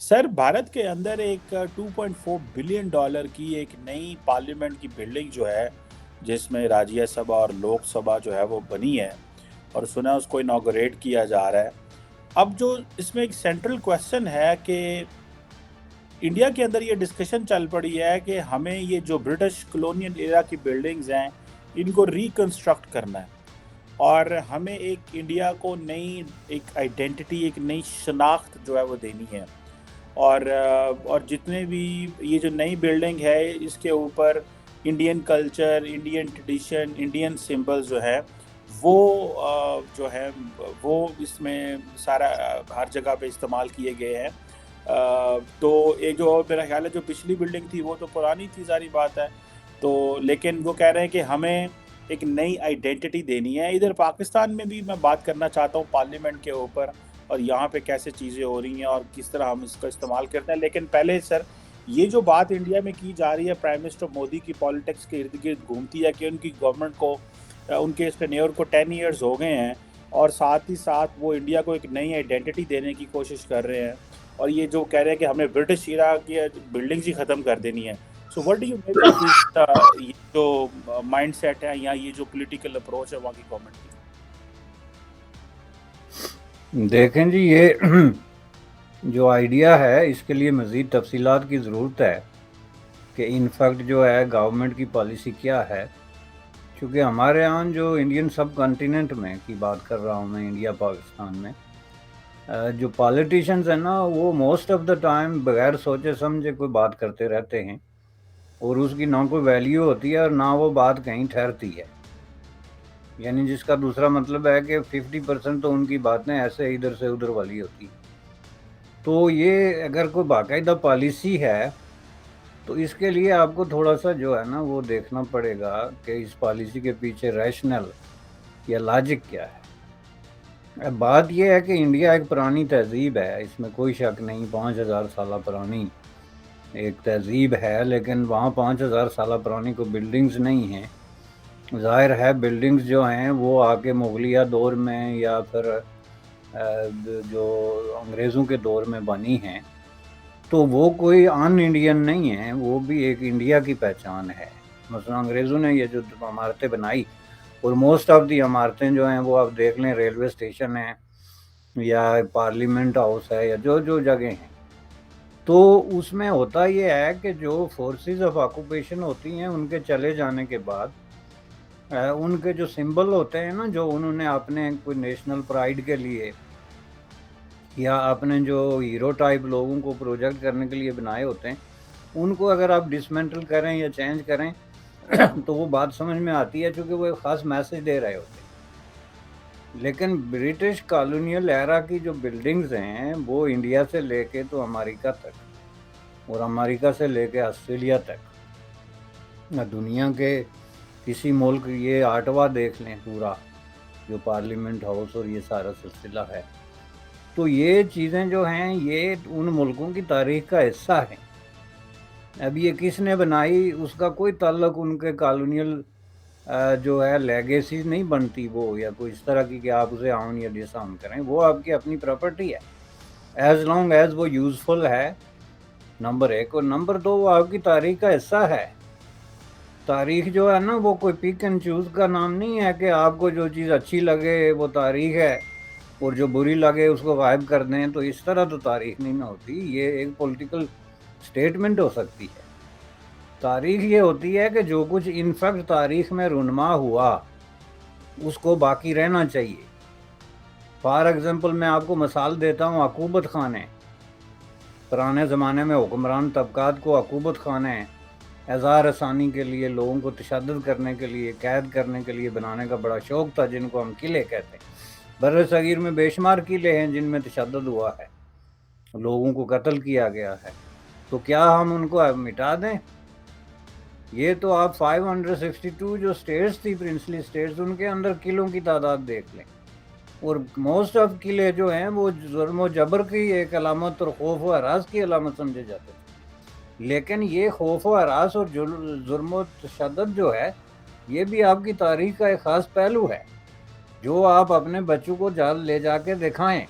سر بھارت کے اندر ایک 2.4 billion dollar کی ایک نئی پارلیمنٹ کی بلڈنگ جو ہے، جس میں راجیہ سبھا اور لوک سبھا جو ہے وہ بنی ہے، اور سنا اس کو انوگریٹ کیا جا رہا ہے۔ اب جو اس میں ایک سینٹرل کویسچن ہے کہ انڈیا کے اندر یہ ڈسکشن چل پڑی ہے کہ ہمیں یہ جو برٹش کلونیل ایرا کی بلڈنگز ہیں ان کو ریکنسٹرکٹ کرنا ہے، اور ہمیں ایک انڈیا کو نئی ایک آئیڈینٹی، ایک نئی شناخت جو ہے وہ دینی ہے۔ اور جتنے بھی یہ جو نئی بلڈنگ ہے اس کے اوپر Indian culture, Indian tradition, Indian symbols جو ہے وہ جو ہے وہ اس میں سارا ہر جگہ پہ استعمال کیے گئے ہیں۔ تو یہ جو میرا خیال ہے جو پچھلی بلڈنگ تھی وہ تو پرانی تھی، ساری بات ہے، تو لیکن وہ کہہ رہے ہیں کہ ہمیں ایک نئی آئیڈینٹی دینی ہے۔ ادھر پاکستان میں بھی میں بات کرنا چاہتا ہوں پارلیمنٹ کے اوپر، اور یہاں پہ کیسے چیزیں ہو رہی ہیں اور کس طرح ہم اس کا استعمال کرتے ہیں۔ لیکن پہلے سر، یہ جو بات انڈیا میں کی جا رہی ہے، پرائم منسٹر مودی کی پالیٹکس کے ارد گرد گھومتی ہے کہ ان کی گورنمنٹ کو، ان کے اس ٹینیور کو 10 ایئرز ہو گئے ہیں، اور ساتھ ہی ساتھ وہ انڈیا کو ایک نئی آئیڈینٹی دینے کی کوشش کر رہے ہیں، اور یہ جو کہہ رہے ہیں کہ ہمیں برٹش ایرا کی بلڈنگز ہی ختم کر دینی ہے۔ So what do you make of this, یہ جو مائنڈ سیٹ ہے یا یہ جو پولیٹیکل اپروچ ہے وہاں کی گورنمنٹ کی؟ دیکھیں جی، یہ جو آئیڈیا ہے اس کے لیے مزید تفصیلات کی ضرورت ہے کہ انفیکٹ جو ہے گورنمنٹ کی پالیسی کیا ہے، چونکہ ہمارے یہاں جو انڈین سب کانٹیننٹ میں کی بات کر رہا ہوں میں، انڈیا پاکستان میں جو پالیٹیشنز ہیں نا، وہ موسٹ آف دا ٹائم بغیر سوچے سمجھے کوئی بات کرتے رہتے ہیں، اور اس کی نہ کوئی ویلیو ہوتی ہے اور نہ وہ بات کہیں ٹھہرتی ہے۔ یعنی جس کا دوسرا مطلب ہے کہ 50% تو ان کی باتیں ایسے ادھر سے ادھر والی ہوتی ہیں۔ تو یہ اگر کوئی باقاعدہ پالیسی ہے تو اس کے لیے آپ کو تھوڑا سا جو ہے نا وہ دیکھنا پڑے گا کہ اس پالیسی کے پیچھے ریشنل یا لاجک کیا ہے۔ بات یہ ہے کہ انڈیا ایک پرانی تہذیب ہے، اس میں کوئی شک نہیں، 5000 سالہ پرانی ایک تہذیب ہے، لیکن وہاں 5000 سالہ پرانی کوئی بلڈنگز نہیں ہیں۔ ظاہر ہے بلڈنگز جو ہیں وہ آ کے مغلیہ دور میں یا پھر جو انگریزوں کے دور میں بنی ہیں، تو وہ کوئی ان انڈین نہیں ہیں، وہ بھی ایک انڈیا کی پہچان ہے۔ مثلا انگریزوں نے یہ جو عمارتیں بنائی، اور موسٹ آف دی عمارتیں جو ہیں وہ آپ دیکھ لیں، ریلوے اسٹیشن ہیں یا پارلیمنٹ ہاؤس ہے یا جو جو جگہ ہیں، تو اس میں ہوتا یہ ہے کہ جو فورسز آف آکوپیشن ہوتی ہیں ان کے چلے جانے کے بعد ان کے جو سمبل ہوتے ہیں نا، جو انہوں نے اپنے کوئی نیشنل پرائیڈ کے لیے یا اپنے جو ہیرو ٹائپ لوگوں کو پروجیکٹ کرنے کے لیے بنائے ہوتے ہیں، ان کو اگر آپ ڈسمینٹل کریں یا چینج کریں تو وہ بات سمجھ میں آتی ہے، چونکہ وہ ایک خاص میسج دے رہے ہوتے ہیں۔ لیکن برٹش کالونیل ایرا کی جو بلڈنگز ہیں وہ انڈیا سے لے کے تو امریکہ تک، اور امریکہ سے لے کے آسٹریلیا تک، دنیا کے کسی ملک، یہ 8واں دیکھ لیں پورا جو پارلیمنٹ ہاؤس اور یہ سارا سلسلہ ہے، تو یہ چیزیں جو ہیں یہ ان ملکوں کی تاریخ کا حصہ ہیں۔ اب یہ کس نے بنائی اس کا کوئی تعلق ان کے کالونیل جو ہے لیگیسیز نہیں بنتی، وہ یا کوئی اس طرح کی کہ آپ اسے آن یا ڈس آن کریں، وہ آپ کی اپنی پراپرٹی ہے، ایز لانگ ایز وہ یوزفل ہے، نمبر 1، اور نمبر 2 وہ آپ کی تاریخ کا حصہ ہے۔ تاریخ جو ہے نا وہ کوئی پک اینڈ چوز کا نام نہیں ہے کہ آپ کو جو چیز اچھی لگے وہ تاریخ ہے اور جو بری لگے اس کو غائب کر دیں، تو اس طرح تو تاریخ نہیں نہ ہوتی، یہ ایک پولیٹیکل سٹیٹمنٹ ہو سکتی ہے۔ تاریخ یہ ہوتی ہے کہ جو کچھ انفیکٹ تاریخ میں رونما ہوا اس کو باقی رہنا چاہیے۔ فار ایگزامپل میں آپ کو مثال دیتا ہوں، عقوبت خانے، پرانے زمانے میں حکمران طبقات کو عقوبت خانے اظہار رسانی کے لیے، لوگوں کو تشدد کرنے کے لیے، قید کرنے کے لیے بنانے کا بڑا شوق تھا، جن کو ہم قلعے کہتے ہیں۔ بر صغیر میں بے شمار قلعے ہیں جن میں تشدد ہوا ہے، لوگوں کو قتل کیا گیا ہے، تو کیا ہم ان کو مٹا دیں؟ یہ تو آپ 562 جو سٹیٹس تھی، پرنسلی سٹیٹس، ان کے اندر قلعوں کی تعداد دیکھ لیں، اور موسٹ آف قلعے جو ہیں وہ ظلم و جبر کی ایک علامت اور خوف و ہراس کی علامت سمجھے جاتے تھے۔ لیکن یہ خوف و ہراس اور ظلم و تشدد جو ہے یہ بھی آپ کی تاریخ کا ایک خاص پہلو ہے، جو آپ اپنے بچوں کو لے جا کے دکھائیں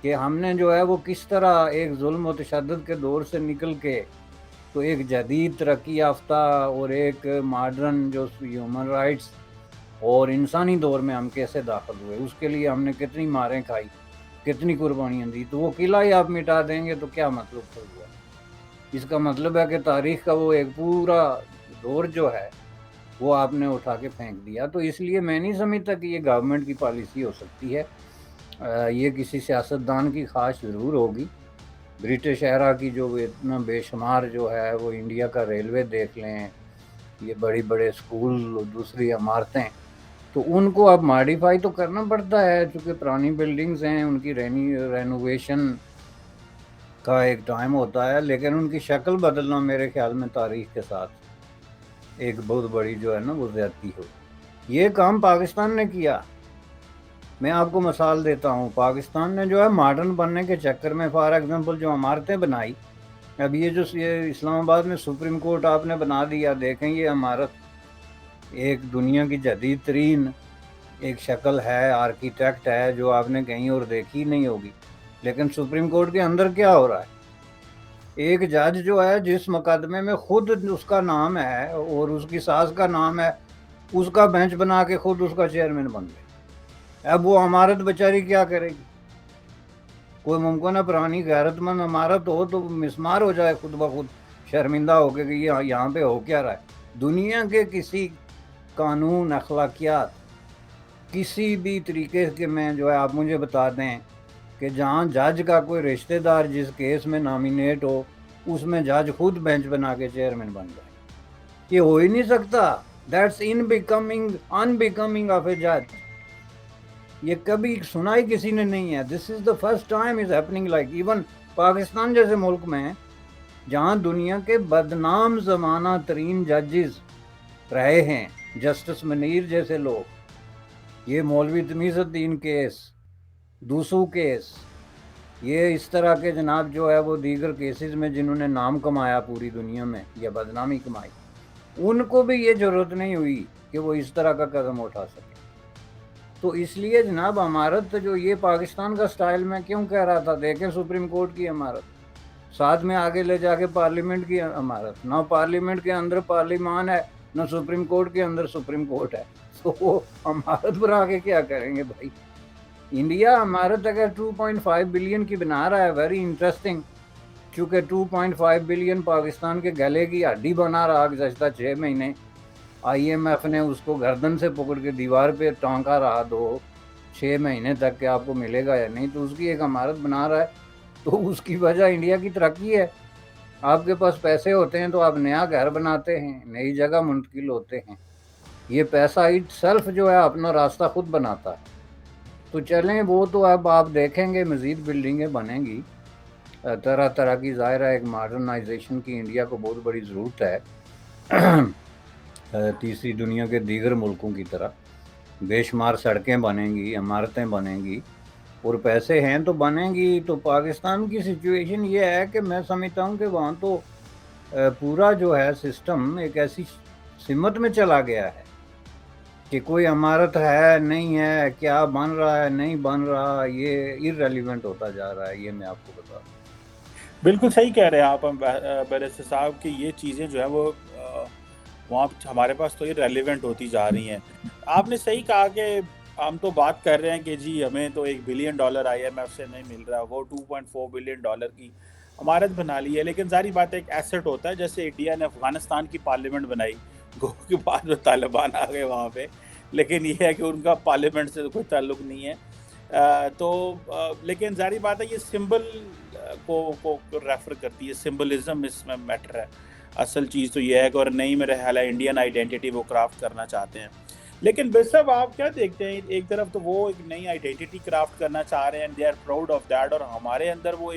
کہ ہم نے جو ہے وہ کس طرح ایک ظلم و تشدد کے دور سے نکل کے تو ایک جدید ترقی یافتہ اور ایک ماڈرن جو ہیومن رائٹس اور انسانی دور میں ہم کیسے داخل ہوئے، اس کے لیے ہم نے کتنی ماریں کھائی، کتنی قربانیاں دی. تو وہ قلعہ ہی آپ مٹا دیں گے تو کیا مطلب پھر ہوا؟ اس کا مطلب ہے کہ تاریخ کا وہ ایک پورا دور جو ہے وہ آپ نے اٹھا کے پھینک دیا. تو اس لیے میں نہیں سمجھتا کہ یہ گورنمنٹ کی پالیسی ہو سکتی ہے. یہ کسی سیاستدان کی خواہش ضرور ہوگی. برٹش ایرا کی جو اتنا بے شمار جو ہے وہ انڈیا کا ریلوے دیکھ لیں، یہ بڑی بڑے اسکول، دوسری عمارتیں، تو ان کو اب ماڈیفائی تو کرنا پڑتا ہے چونکہ پرانی بلڈنگز ہیں، ان کی رینوویشن کا ایک ٹائم ہوتا ہے، لیکن ان کی شکل بدلنا میرے خیال میں تاریخ کے ساتھ ایک بہت بڑی جو ہے نا وہ زیادتی ہو. یہ کام پاکستان نے کیا. میں آپ کو مثال دیتا ہوں، پاکستان نے جو ہے ماڈرن بننے کے چکر میں فار ایگزامپل جو عمارتیں بنائی، اب یہ جو اسلام آباد میں سپریم کورٹ آپ نے بنا دیا، دیکھیں یہ عمارت ایک دنیا کی جدید ترین ایک شکل ہے، آرکیٹیکٹ ہے جو آپ نے کہیں اور دیکھی نہیں ہوگی. لیکن سپریم کورٹ کے اندر کیا ہو رہا ہے؟ ایک جج جو ہے جس مقدمے میں خود اس کا نام ہے اور اس کی ساس کا نام ہے، اس کا بینچ بنا کے خود اس کا چیئرمین بن گئے. اب وہ عمارت بیچاری کیا کرے گی؟ کوئی ممکن ہے پرانی غیرت مند عمارت ہو تو مسمار ہو جائے خود بخود، شرمندہ ہو کے کہ یہاں پہ ہو کیا رہا ہے. دنیا کے کسی قانون، اخلاقیات، کسی بھی طریقے کے میں جو ہے آپ مجھے بتا دیں کہ جہاں جج کا کوئی رشتہ دار جس کیس میں نامینیٹ ہو، اس میں جج خود بینچ بنا کے چیئرمین بن جائے. یہ ہو ہی نہیں سکتا. دیٹس unbecoming آف اے جج. یہ کبھی سنا ہی کسی نے نہیں ہے. This is the first time is happening like even Pakistan جیسے ملک میں جہاں دنیا کے بدنام زمانہ ترین ججز رہے ہیں، جسٹس منیر جیسے لوگ، یہ مولوی تمیز الدین کیس، دوسو کیس، یہ اس طرح کے جناب جو ہے وہ دیگر کیسز میں جنہوں نے نام کمایا پوری دنیا میں یا بدنامی کمائی، ان کو بھی یہ ضرورت نہیں ہوئی کہ وہ اس طرح کا قدم اٹھا سکے. تو اس لیے جناب عمارت جو یہ پاکستان کا سٹائل میں کیوں کہہ رہا تھا، دیکھیں سپریم کورٹ کی عمارت، ساتھ میں آگے لے جا کے پارلیمنٹ کی عمارت، نہ پارلیمنٹ کے اندر پارلیمان ہے، نہ سپریم کورٹ کے اندر سپریم کورٹ ہے. تو وہ عمارت بنا کے کیا کریں گے بھائی؟ انڈیا عمارت اگر 2.5 بلین کی بنا رہا ہے، ویری انٹرسٹنگ، چونکہ 2.5 بلین پاکستان کے گلے کی ہڈی بنا رہا گزشتہ 6 مہینے. آئی ایم ایف نے اس کو گردن سے پکڑ کے دیوار پہ ٹانکا رہا 6 مہینے تک کہ آپ کو ملے گا یا نہیں، تو اس کی ایک عمارت بنا رہا ہے. تو اس کی وجہ انڈیا کی ترقی ہے. آپ کے پاس پیسے ہوتے ہیں تو آپ نیا گھر بناتے ہیں، نئی جگہ منتقل ہوتے ہیں. یہ پیسہ اٹ سیلف جو ہے اپنا راستہ خود بناتا ہے. تو چلیں وہ تو اب آپ دیکھیں گے مزید بلڈنگیں بنیں گی طرح طرح کی. ظاہر ہے ایک ماڈرنائزیشن کی انڈیا کو بہت بڑی ضرورت ہے، تیسری دنیا کے دیگر ملکوں کی طرح. بے شمار سڑکیں بنیں گی، عمارتیں بنیں گی، اور پیسے ہیں تو بنیں گی. تو پاکستان کی سچویشن یہ ہے کہ میں سمجھتا ہوں کہ وہاں تو پورا جو ہے سسٹم ایک ایسی سمت میں چلا گیا ہے کہ کوئی عمارت ہے نہیں ہے، کیا بن رہا ہے نہیں بن رہا، یہ irrelevant ہوتا جا رہا ہے. یہ میں آپ کو بتا دوں. بالکل صحیح کہہ رہے ہیں آپ بیرسٹر صاحب کہ یہ چیزیں جو ہیں وہ وہاں ہمارے پاس تو یہ ریلیونٹ ہوتی جا رہی ہیں. آپ نے صحیح کہا کہ ہم تو بات کر رہے ہیں کہ جی ہمیں تو $1 بلین آئی ایم ایف سے نہیں مل رہا، وہ $2.4 بلین کی عمارت بنا لی ہے. لیکن ظاہری بات ہے ایک ایسٹ ہوتا ہے، جیسے انڈیا نے افغانستان کی پارلیمنٹ بنائی، گو کے بعد میں طالبان آ گئے وہاں پہ، لیکن یہ ہے کہ ان کا پارلیمنٹ سے کوئی تعلق نہیں ہے. لیکن ظاہری بات ہے یہ سمبل کو ریفر کرتی ہے، سمبلزم اس میں میٹر ہے. اصل چیز تو یہ ہے کہ اور نئی میرے خیال ہے انڈین آئیڈینٹی وہ کرافٹ کرنا چاہتے ہیں. لیکن بے صاحب آپ کیا دیکھتے ہیں، ایک طرف تو وہ ایک نئی آئیڈینٹی کرافٹ کرنا چاہ رہے ہیں and they are proud of that, اور ہمارے اندر وہ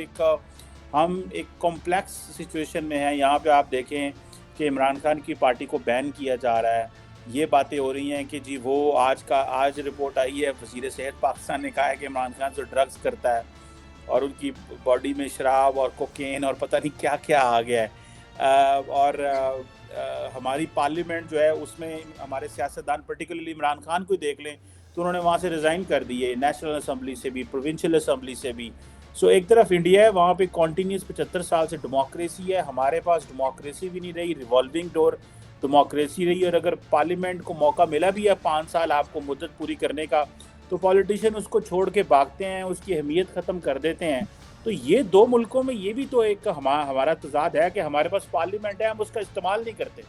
ہم ایک کمپلیکس سچویشن میں ہیں. یہاں پہ آپ دیکھیں کہ عمران خان کی پارٹی کو بین کیا جا رہا ہے. یہ باتیں ہو رہی ہیں کہ جی وہ آج رپورٹ آئی ہے، وزیر صحت پاکستان نے کہا ہے کہ عمران خان جو ڈرگز کرتا ہے اور ان کی باڈی میں شراب اور کوکین اور پتہ نہیں کیا کیا آ گیا ہے. اور ہماری پارلیمنٹ جو ہے اس میں ہمارے سیاستدان پرٹیکولرلی عمران خان کو دیکھ لیں تو انہوں نے وہاں سے ریزائن کر دی ہے، نیشنل اسمبلی سے بھی، پروونشل اسمبلی سے بھی. سو ایک طرف انڈیا ہے، وہاں پہ کانٹینیوس 75 سال سے ڈیموکریسی ہے، ہمارے پاس ڈیموکریسی بھی نہیں رہی، ریوالونگ ڈور ڈیموکریسی رہی، اور اگر پارلیمنٹ کو موقع ملا بھی ہے 5 سال آپ کو مدت پوری کرنے کا، تو پولیٹیشین اس کو چھوڑ کے بھاگتے ہیں، اس کی اہمیت ختم کر دیتے ہیں۔ تو یہ دو ملکوں میں یہ بھی تو ایک ہمارا تضاد ہے کہ ہمارے پاس پارلیمنٹ ہے، ہم اس کا استعمال نہیں کرتے،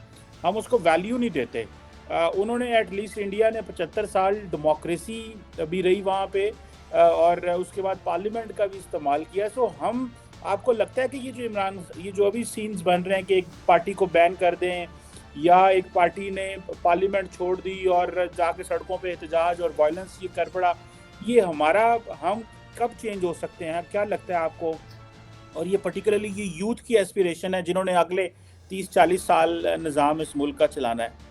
ہم اس کو ویلیو نہیں دیتے۔ انہوں نے ایٹ لیسٹ انڈیا نے 75 سال ڈیموکریسی بھی رہی وہاں پہ، اور اس کے بعد پارلیمنٹ کا بھی استعمال کیا۔ سو ہم، آپ کو لگتا ہے کہ یہ جو ابھی سینز بن رہے ہیں کہ ایک پارٹی کو بین کر دیں، یا ایک پارٹی نے پارلیمنٹ چھوڑ دی اور جا کے سڑکوں پہ احتجاج اور وائلنس یہ کر پڑا، یہ ہم کب چینج ہو سکتے ہیں؟ کیا لگتا ہے آپ کو؟ اور یہ پرٹیکولرلی یہ یوتھ کی ایسپیریشن ہے جنہوں نے اگلے 30-40 سال نظام اس ملک کا چلانا ہے۔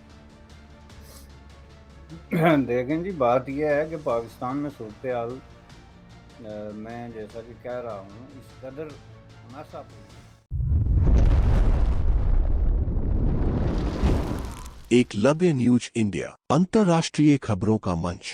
دیکھیں جی، بات یہ ہے کہ پاکستان میں صورتحال میں جیسا کہ کہہ رہا ہوں اس قدر ناسا ایک لبِ نیوز انڈیا، انترراشٹریہ خبروں کا منچ۔